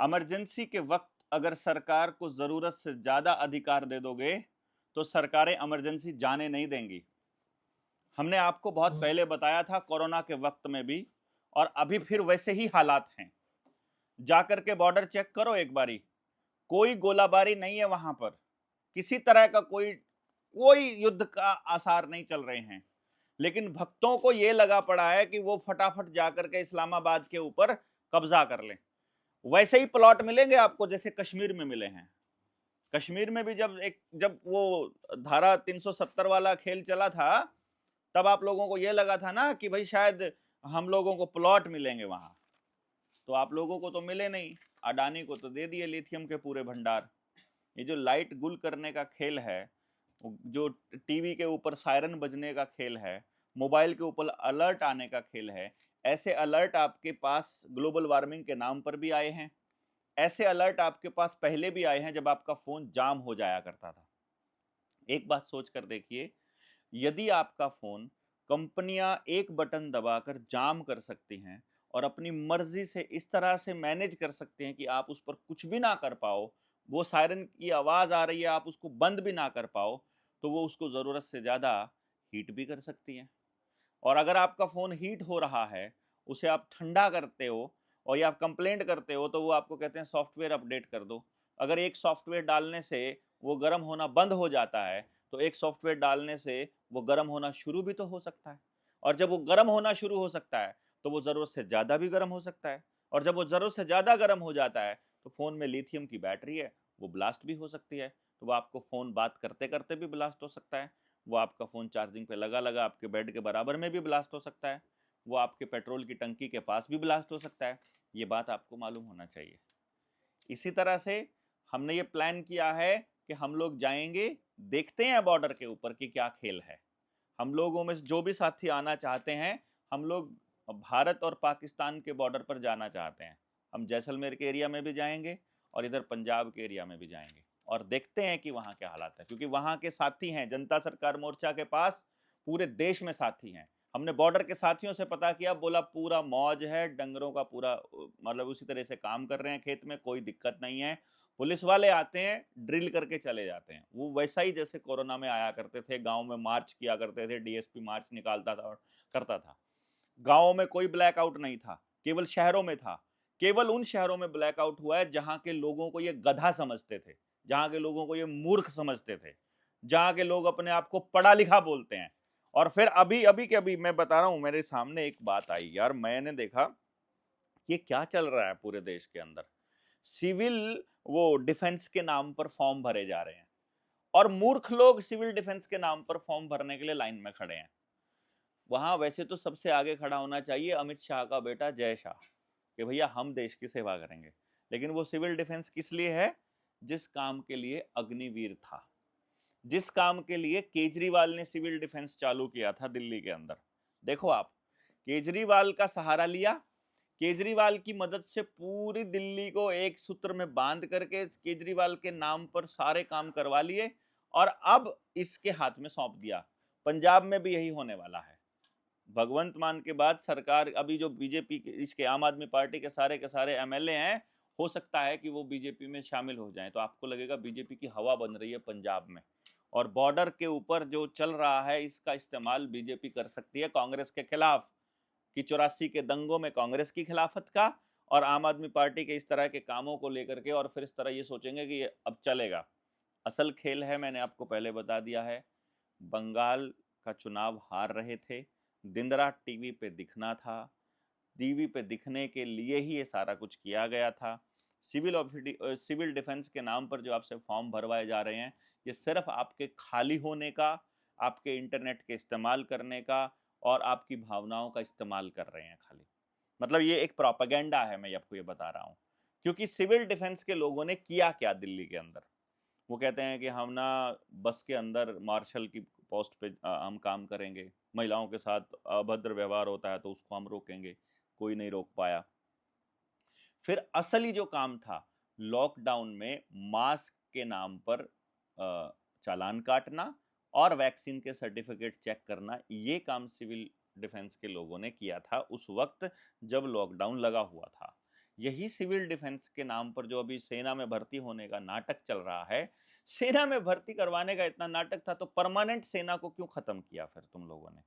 Emergency के वक्त अगर सरकार को जरूरत से ज्यादा अधिकार दे दोगे तो सरकारें इमरजेंसी जाने नहीं देंगी। हमने आपको बहुत पहले बताया था कोरोना के वक्त में भी, और अभी फिर वैसे ही हालात हैं। जाकर के बॉर्डर चेक करो एक बारी, कोई गोलाबारी नहीं है वहां पर, किसी तरह का कोई कोई युद्ध का आसार नहीं चल रहे हैं। लेकिन भक्तों को यह लगा पड़ा है कि वो फटाफट जाकर के इस्लामाबाद के ऊपर कब्जा कर लें। वैसे ही प्लॉट मिलेंगे आपको जैसे कश्मीर में मिले हैं। कश्मीर में भी जब वो धारा 370 वाला खेल चला था, तब आप लोगों को यह लगा था ना कि भाई शायद हम लोगों को प्लॉट मिलेंगे वहां। तो आप लोगों को तो मिले नहीं, अडानी को तो दे दिए लिथियम के पूरे भंडार। ये जो लाइट गुल करने का खेल है, जो टीवी के ऊपर सायरन बजने का खेल है, मोबाइल के ऊपर अलर्ट आने का खेल है, ऐसे अलर्ट आपके पास ग्लोबल वार्मिंग के नाम पर भी आए हैं। ऐसे अलर्ट आपके पास पहले भी आए हैं जब आपका फोन जाम हो जाया करता था। एक बात सोच कर देखिए, यदि आपका फोन कंपनियां एक बटन दबाकर जाम कर सकती हैं और अपनी मर्जी से इस तरह से मैनेज कर सकते हैं कि आप उस पर कुछ भी ना कर पाओ, वो सायरन की आवाज आ रही है आप उसको बंद भी ना कर पाओ, तो वो उसको जरूरत से ज्यादा हीट भी कर सकती हैं। और अगर आपका फ़ोन हीट हो रहा है, उसे आप ठंडा करते हो और या आप कंप्लेंट करते हो, तो वो आपको कहते हैं सॉफ्टवेयर अपडेट कर दो। अगर एक सॉफ्टवेयर डालने से वो गर्म होना बंद हो जाता है, तो एक सॉफ्टवेयर डालने से वो गर्म होना शुरू भी तो हो सकता है। और जब वो गर्म होना शुरू हो सकता है, तो वो ज़रूरत से ज़्यादा भी गर्म हो सकता है। और जब वो ज़रूरत से ज़्यादा गर्म हो जाता है, तो फ़ोन में लिथियम की बैटरी है, वो ब्लास्ट भी हो सकती है। तो वो आपको फ़ोन बात करते-करते भी ब्लास्ट हो सकता है। वो आपका फ़ोन चार्जिंग पे लगा-लगा आपके बेड के बराबर में भी ब्लास्ट हो सकता है। वो आपके पेट्रोल की टंकी के पास भी ब्लास्ट हो सकता है। ये बात आपको मालूम होना चाहिए। इसी तरह से हमने ये प्लान किया है कि हम लोग जाएँगे, देखते हैं बॉर्डर के ऊपर कि क्या खेल है। हम लोगों में से जो भी साथी आना चाहते हैं, हम लोग भारत और पाकिस्तान के बॉर्डर पर जाना चाहते हैं। हम जैसलमेर के एरिया में भी जाएँगे और इधर पंजाब के एरिया में भी जाएँगे और देखते हैं कि वहाँ क्या हालात है, क्योंकि वहाँ के साथी हैं जनता सरकार मोर्चा के पास, पूरे देश में साथी हैं। हमने बॉर्डर के साथियों से पता किया, बोला पूरा मौज है, डंगरों का पूरा मतलब उसी तरह से काम कर रहे हैं खेत में, कोई दिक्कत नहीं है। पुलिस वाले आते हैं, ड्रिल करके चले जाते हैं। वो वैसा ही जैसे कोरोना में आया करते थे, गाँव में मार्च किया करते थे, डीएसपी मार्च निकालता था और करता था। गाँवों में कोई ब्लैकआउट नहीं था, केवल शहरों में था। केवल उन शहरों में ब्लैकआउट हुआ है जहाँ के लोगों को ये गधा समझते थे, जहाँ के लोगों को ये मूर्ख समझते थे, जहाँ के लोग अपने आप को पढ़ा-लिखा बोलते हैं। और फिर अभी के अभी मैं बता रहा हूँ, मेरे सामने एक बात आई यार, मैंने देखा ये क्या चल रहा है पूरे देश के अंदर। सिविल वो डिफेंस के नाम पर फॉर्म भरे जा रहे हैं और मूर्ख लोग सिविल डिफेंस के नाम पर फॉर्म भरने के लिए लाइन में खड़े हैं। वहां वैसे तो सबसे आगे खड़ा होना चाहिए अमित शाह का बेटा जय शाह, कि भैया हम देश की सेवा करेंगे। लेकिन वो सिविल डिफेंस किस लिए है? जिस काम के लिए अग्निवीर था, जिस काम के लिए केजरीवाल ने सिविल डिफेंस चालू किया था दिल्ली के अंदर। देखो आप, केजरीवाल का सहारा लिया, केजरीवाल की मदद से पूरी दिल्ली को एक सूत्र में बांध करके केजरीवाल के नाम पर सारे काम करवा लिए और अब इसके हाथ में सौंप दिया। पंजाब में भी यही होने वाला है। भगवंत मान के बाद सरकार, अभी जो बीजेपी के इसके आम आदमी पार्टी के सारे एमएलए हैं, हो सकता है कि वो बीजेपी में शामिल हो जाएं, तो आपको लगेगा बीजेपी की हवा बन रही है पंजाब में। और बॉर्डर के ऊपर जो चल रहा है, इसका इस्तेमाल बीजेपी कर सकती है कांग्रेस के खिलाफ, कि 84 के दंगों में कांग्रेस की खिलाफत का और आम आदमी पार्टी के इस तरह के कामों को लेकर के, और फिर इस तरह ये सोचेंगे कि ये अब चलेगा। असल खेल है, मैंने आपको पहले बता दिया है। बंगाल का चुनाव हार रहे थे, दिन रात टीवी पे दिखना था, टीवी पे दिखने के लिए ही ये सारा कुछ किया गया था। सिविल डिफेंस के नाम पर जो आपसे फॉर्म भरवाए जा रहे हैं, ये सिर्फ आपके खाली होने का, आपके इंटरनेट के इस्तेमाल करने का और आपकी भावनाओं का इस्तेमाल कर रहे हैं खाली। मतलब ये एक प्रोपेगेंडा है, मैं आपको ये बता रहा हूँ। क्योंकि सिविल डिफेंस के लोगों ने किया क्या दिल्ली के अंदर? वो कहते हैं कि हम ना बस के अंदर मार्शल की पोस्ट पे हम काम करेंगे, महिलाओं के साथ अभद्र व्यवहार होता है तो उसको हम रोकेंगे। कोई नहीं रोक पाया। फिर असली जो काम था, लॉकडाउन में मास्क के नाम पर चालान काटना और वैक्सीन के सर्टिफिकेट चेक करना, ये काम सिविल डिफेंस के लोगों ने किया था उस वक्त जब लॉकडाउन लगा हुआ था। यही सिविल डिफेंस के नाम पर जो अभी सेना में भर्ती होने का नाटक चल रहा है, सेना में भर्ती करवाने का इतना नाटक था तो परमानेंट सेना को क्यों खत्म किया फिर तुम लोगों ने?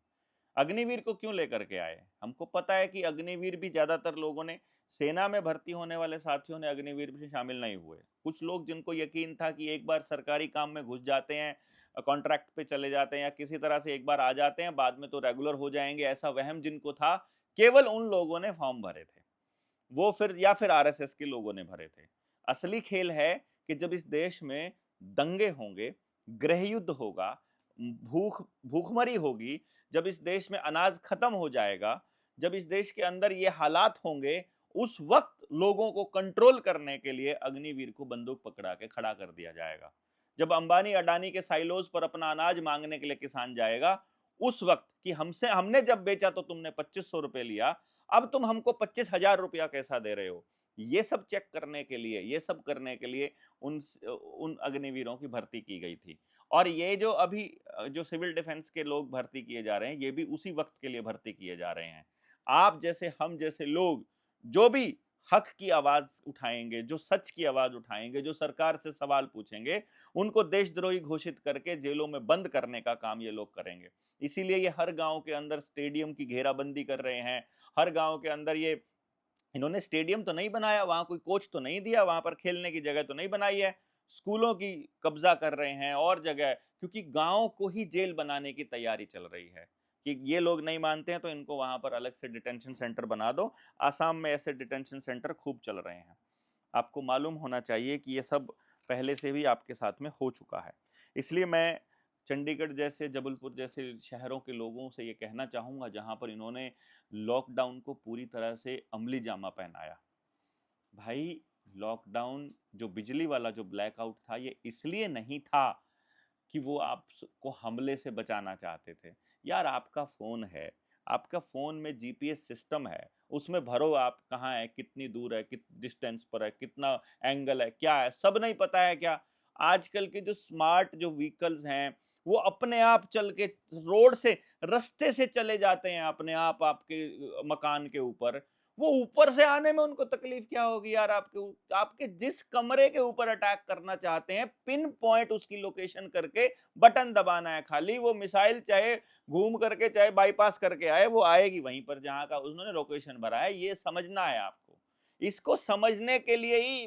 अग्निवीर को क्यों लेकर के आए? हमको पता है कि अग्निवीर भी ज्यादातर लोगों ने, सेना में भर्ती होने वाले साथियों ने अग्निवीर में शामिल नहीं हुए। कुछ लोग जिनको यकीन था कि एक बार सरकारी काम में घुस जाते हैं, कॉन्ट्रैक्ट पे चले जाते हैं या किसी तरह से एक बार आ जाते हैं, बाद में तो रेगुलर हो जाएंगे, ऐसा वहम जिनको था, केवल उन लोगों ने फॉर्म भरे थे। वो फिर या फिर आरएसएस के लोगों ने भरे थे। असली खेल है कि जब इस देश में दंगे होंगे, गृह युद्ध होगा, भूखमरी होगी, जब इस देश में अनाज खत्म हो जाएगा, जब इस देश के अंदर ये हालात होंगे, उस वक्त लोगों को कंट्रोल करने के लिए अग्निवीर को बंदूक पकड़ा के खड़ा कर दिया जाएगा। जब अंबानी अडानी के साइलोज पर अपना अनाज मांगने के लिए किसान जाएगा, उस वक्त कि हमसे, हमने जब बेचा तो तुमने 2500 रुपए लिया, अब तुम हमको 25,000 रुपया कैसा दे रहे हो, ये सब चेक करने के लिए, ये सब करने के लिए उन अग्निवीरों की भर्ती की गई थी। और ये जो अभी जो सिविल डिफेंस के लोग भर्ती किए जा रहे हैं, ये भी उसी वक्त के लिए भर्ती किए जा रहे हैं। आप जैसे, हम जैसे लोग जो भी हक की आवाज उठाएंगे, जो सच की आवाज उठाएंगे, जो सरकार से सवाल पूछेंगे, उनको देशद्रोही घोषित करके जेलों में बंद करने का काम ये लोग करेंगे। इसीलिए ये हर गांव के अंदर स्टेडियम की घेराबंदी कर रहे हैं। हर गांव के अंदर ये, इन्होंने स्टेडियम तो नहीं बनाया, वहां कोई कोच तो नहीं दिया, वहां पर खेलने की जगह तो नहीं बनाई है, स्कूलों की कब्जा कर रहे हैं और जगह, क्योंकि गांव को ही जेल बनाने की तैयारी चल रही है कि ये लोग नहीं मानते हैं तो इनको वहां पर अलग से डिटेंशन सेंटर बना दो। आसाम में ऐसे डिटेंशन सेंटर खूब चल रहे हैं। आपको मालूम होना चाहिए कि ये सब पहले से भी आपके साथ में हो चुका है। इसलिए मैं चंडीगढ़ जैसे, जबलपुर जैसे शहरों के लोगों से ये कहना चाहूंगा, जहां पर इन्होंने लॉकडाउन को पूरी तरह से अमली जामा पहनाया। भाई, लॉकडाउन जो बिजली वाला जो ब्लैकआउट था, ये इसलिए नहीं था कि वो आपको हमले से बचाना चाहते थे। यार, आपका फोन है, आपका फोन में जीपीएस सिस्टम है, उसमें भरो आप कहाँ है, कितनी दूर है, कित डिस्टेंस पर है, कितना एंगल है, क्या है, सब नहीं पता है क्या? आजकल के जो स्मार्ट जो व्हीकल्स हैं, वो अपने आप चल के रोड से, रास्ते से चले जाते हैं अपने आप आपके मकान के ऊपर। वो ऊपर से आने में उनको तकलीफ क्या होगी यार? आपके जिस कमरे के ऊपर अटैक करना चाहते हैं, पिन पॉइंट उसकी लोकेशन करके बटन दबाना है खाली। वो मिसाइल चाहे घूम करके, चाहे बाईपास करके आए, वो आएगी वहीं पर जहां का उन्होंने लोकेशन भरा है। ये समझना है आपको। इसको समझने के लिए ही,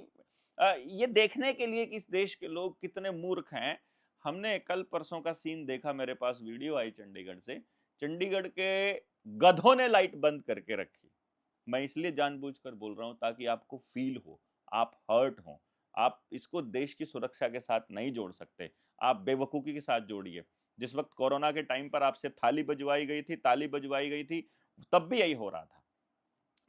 ये देखने के लिए कि इस देश के लोग कितने मूर्ख हैं, हमने कल परसों का सीन देखा। मेरे पास वीडियो आई चंडीगढ़ से। चंडीगढ़ के गधों ने लाइट बंद करके रखी। मैं इसलिए जानबूझकर बोल रहा हूं ताकि आपको फील हो, आप हर्ट हो। आप इसको देश की सुरक्षा के साथ नहीं जोड़ सकते, आप बेवकूफी के साथ जोड़िए। जिस वक्त कोरोना के टाइम पर आपसे थाली बजवाई गई थी, ताली बजवाई गई थी, तब भी यही हो रहा था।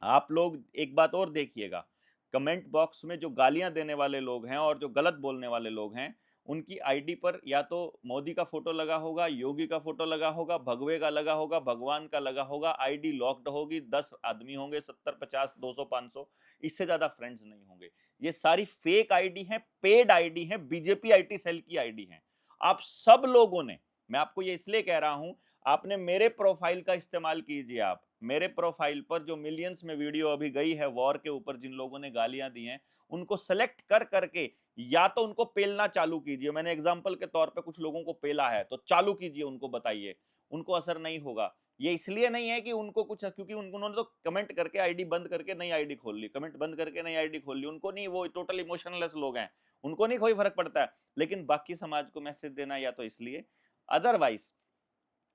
आप लोग एक बात और देखिएगा, कमेंट बॉक्स में जो गालियां देने वाले लोग हैं और जो गलत बोलने वाले लोग हैं, उनकी आईडी पर या तो मोदी का फोटो लगा होगा, योगी का फोटो लगा होगा, भगवे का लगा होगा, भगवान का लगा होगा। आईडी लॉक्ड होगी, 10 आदमी होंगे, 70 50 200 500, इससे ज्यादा फ्रेंड्स नहीं होंगे। ये सारी फेक आईडी है, पेड आईडी है, बीजेपी आईटी सेल की आईडी है। आप सब लोगों ने, मैं आपको ये इसलिए कह रहा हूं, आपने मेरे प्रोफाइल का इस्तेमाल कीजिए। आप मेरे प्रोफाइल पर जो मिलियंस में वीडियो अभी गई है वॉर के ऊपर, जिन लोगों ने गालियां दी हैं, उनको सेलेक्ट कर करके या तो उनको पेलना चालू कीजिए। मैंने एग्जांपल के तौर पे कुछ लोगों को पेला है, तो चालू कीजिए, उनको बताइए। उनको असर नहीं होगा। ये इसलिए नहीं है कि उनको कुछ, क्योंकि उन्होंने तो कमेंट करके आईडी बंद करके नई आईडी खोल ली, कमेंट बंद करके नई आईडी खोल ली। उनको नहीं, वो टोटल इमोशनलेस लोग हैं, उनको नहीं कोई फर्क पड़ता है। लेकिन बाकी समाज को मैसेज देना या तो इसलिए, अदरवाइज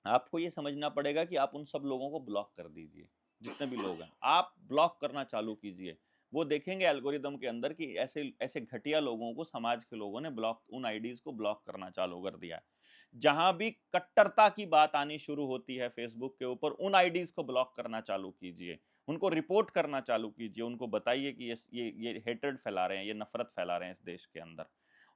आपको ये समझना पड़ेगा कि आप उन सब लोगों को ब्लॉक कर दीजिए। जितने भी लोग हैं, आप ब्लॉक करना चालू कीजिए। वो देखेंगे एल्गोरिदम के अंदर कि ऐसे ऐसे घटिया लोगों को समाज के लोगों ने ब्लॉक, उन आईडीज को ब्लॉक करना चालू कर दिया है। जहां भी कट्टरता की बात आनी शुरू होती है फेसबुक के ऊपर, उन आईडीज को ब्लॉक करना चालू कीजिए, उनको रिपोर्ट करना चालू कीजिए, उनको बताइए कि ये हेट्रेड फैला रहे हैं, ये नफरत फैला रहे हैं इस देश के अंदर।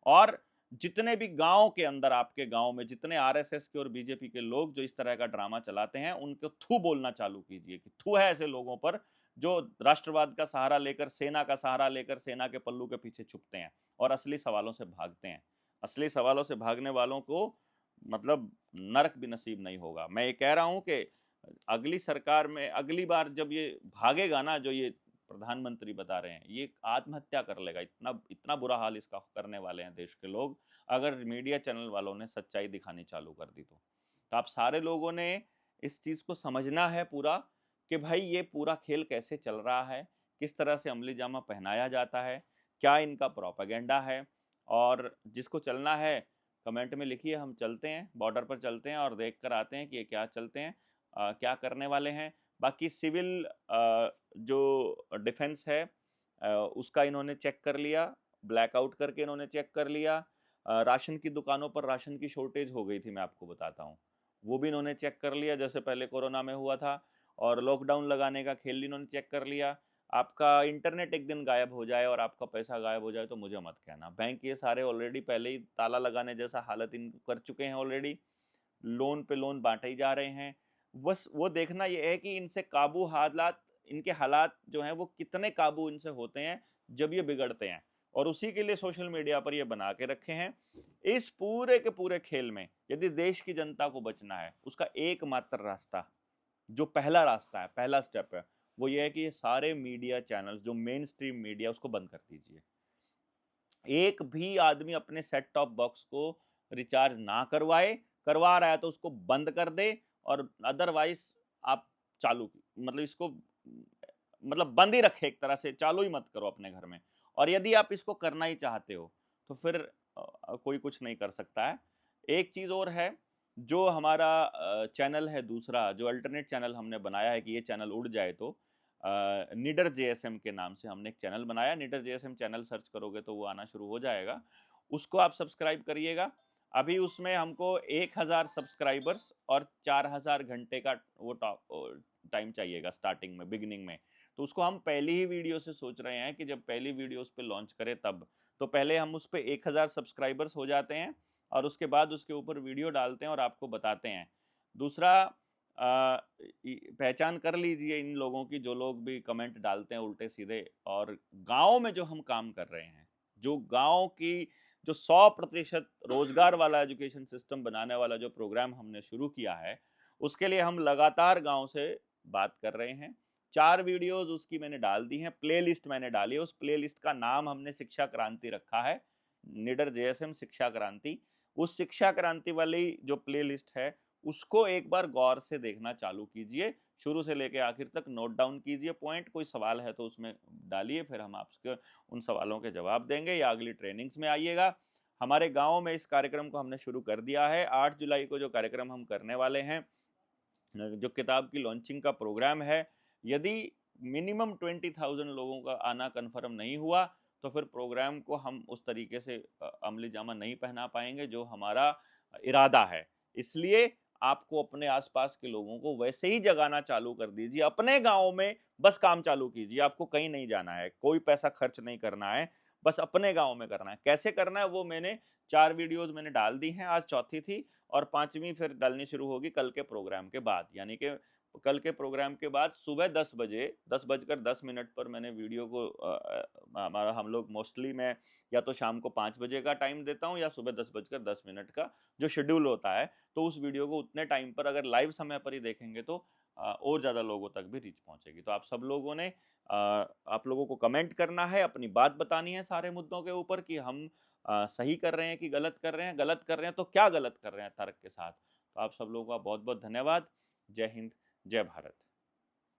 और जितने भी गांव के अंदर, आपके गांव में जितने आरएसएस के और बीजेपी के लोग जो इस तरह का ड्रामा चलाते हैं, उनको थू बोलना चालू कीजिए कि थू है ऐसे लोगों पर जो राष्ट्रवाद का सहारा लेकर, सेना का सहारा लेकर, सेना के पल्लू के पीछे छुपते हैं और असली सवालों से भागते हैं। असली सवालों से भागने वालों को मतलब नरक भी नसीब नहीं होगा। मैं ये कह रहा हूं कि अगली सरकार में, अगली बार जब ये भागेगा ना, जो ये प्रधानमंत्री बता रहे हैं, ये आत्महत्या कर लेगा, इतना इतना बुरा हाल इसका करने वाले हैं देश के लोग, अगर मीडिया चैनल वालों ने सच्चाई दिखानी चालू कर दी तो आप सारे लोगों ने इस चीज को समझना है पूरा, कि भाई ये पूरा खेल कैसे चल रहा है, किस तरह से अमली जामा पहनाया जाता है, क्या इनका प्रोपेगेंडा है। और जिसको चलना है कमेंट में लिखिए, हम चलते हैं, बॉर्डर पर चलते हैं और देख कर आते हैं कि ये क्या चलते हैं, क्या करने वाले हैं। बाकी सिविल जो डिफेंस है उसका इन्होंने चेक कर लिया, ब्लैकआउट करके इन्होंने चेक कर लिया। राशन की दुकानों पर राशन की शॉर्टेज हो गई थी, मैं आपको बताता हूँ, वो भी इन्होंने चेक कर लिया जैसे पहले कोरोना में हुआ था। और लॉकडाउन लगाने का खेल इन्होंने चेक कर लिया। आपका इंटरनेट एक दिन गायब हो जाए और आपका पैसा गायब हो जाए तो मुझे मत कहना, बैंक ये सारे ऑलरेडी पहले ही ताला लगाने जैसा हालत इन कर चुके हैं ऑलरेडी, लोन पे लोन बांटे ही जा रहे हैं। बस वो देखना ये है कि इनसे काबू हालात, इनके हालात जो हैं वो कितने काबू इनसे होते हैं जब ये बिगड़ते हैं, और उसी के लिए सोशल मीडिया पर ये बना के रखे हैं। इस पूरे के पूरे खेल में यदि देश की जनता को बचना है, उसका एकमात्र रास्ता, जो पहला रास्ता है, पहला स्टेप है, वो ये है कि ये सारे मीडिया चैनल्स जो मेन स्ट्रीम मीडिया उसको बंद कर दीजिए। एक भी आदमी अपने सेट टॉप बॉक्स को रिचार्ज ना करवाए, करवा रहा है तो उसको बंद कर दे, और अदरवाइज आप चालू, मतलब इसको मतलब बंद ही रखे, एक तरह से चालू ही मत करो अपने घर में। और यदि आप इसको करना ही चाहते हो तो फिर कोई कुछ नहीं कर सकता है। एक चीज और है, जो हमारा चैनल है दूसरा, जो अल्टरनेट चैनल हमने बनाया है कि ये चैनल उड़ जाए तो निडर जेएसएम के नाम से हमने एक चैनल बनाया। निडर जेएसएम चैनल सर्च करोगे तो वो आना शुरू हो जाएगा, उसको आप सब्सक्राइब करिएगा। अभी उसमें हमको 1000 सब्सक्राइबर्स और 4000 घंटे का वो टाइम चाहिएगा स्टार्टिंग में, बिगिनिंग में। तो उसको हम पहली ही वीडियो से सोच रहे हैं कि जब पहली वीडियो उस पर लॉन्च करें तब, तो पहले हम उस पर 1000 सब्सक्राइबर्स हो जाते हैं और उसके बाद उसके ऊपर वीडियो डालते हैं और आपको बताते हैं। दूसरा, पहचान कर लीजिए इन लोगों की, जो लोग भी कमेंट डालते हैं उल्टे सीधे। और गांव में जो हम काम कर रहे हैं, जो गांव की जो 100% रोजगार वाला एजुकेशन सिस्टम बनाने वाला जो प्रोग्राम हमने शुरू किया है, उसके लिए हम लगातार गांव से बात कर रहे हैं। 4 वीडियोस उसकी मैंने डाल दी हैं, प्लेलिस्ट मैंने डाली है, उस प्लेलिस्ट का नाम हमने शिक्षा क्रांति रखा है, निडर जेएसएम शिक्षा क्रांति। उस शिक्षा क्रांति वाली जो प्लेलिस्ट है उसको एक बार गौर से देखना चालू कीजिए, शुरू से लेकर आखिर तक नोट डाउन कीजिए पॉइंट, कोई सवाल है तो उसमें डालिए, फिर हम आपके उन सवालों के जवाब देंगे, या अगली ट्रेनिंग्स में आइएगा। हमारे गांव में इस कार्यक्रम को हमने शुरू कर दिया है। 8 जुलाई को जो कार्यक्रम हम करने वाले हैं, जो किताब की लॉन्चिंग का प्रोग्राम है, यदि मिनिमम 20,000 लोगों का आना कन्फर्म नहीं हुआ तो फिर प्रोग्राम को हम उस तरीके से अमली जामा नहीं पहना पाएंगे जो हमारा इरादा है। इसलिए आपको अपने आसपास के लोगों को वैसे ही जगाना चालू कर दीजिए, अपने गांव में बस काम चालू कीजिए, आपको कहीं नहीं जाना है, कोई पैसा खर्च नहीं करना है, बस अपने गांव में करना है। कैसे करना है वो मैंने 4 वीडियोस मैंने डाल दी हैं, आज चौथी थी और 5वीं फिर डालनी शुरू होगी कल के प्रोग्राम के बाद। यानी कि कल के प्रोग्राम के बाद सुबह 10 बजे, 10:10 पर मैंने वीडियो को हमारा हम लोग मोस्टली मैं या तो शाम को 5 बजे का टाइम देता हूँ या सुबह 10:10 का जो शेड्यूल होता है, तो उस वीडियो को उतने टाइम पर अगर लाइव समय पर ही देखेंगे तो और ज़्यादा लोगों तक भी रीच पहुंचेगी। तो आप सब लोगों ने आप लोगों को कमेंट करना है, अपनी बात बतानी है सारे मुद्दों के ऊपर कि हम सही कर रहे हैं कि गलत कर रहे हैं, गलत कर रहे हैं तो क्या गलत कर रहे हैं तर्क के साथ। तो आप सब लोगों का बहुत बहुत धन्यवाद। जय हिंद, जय भारत।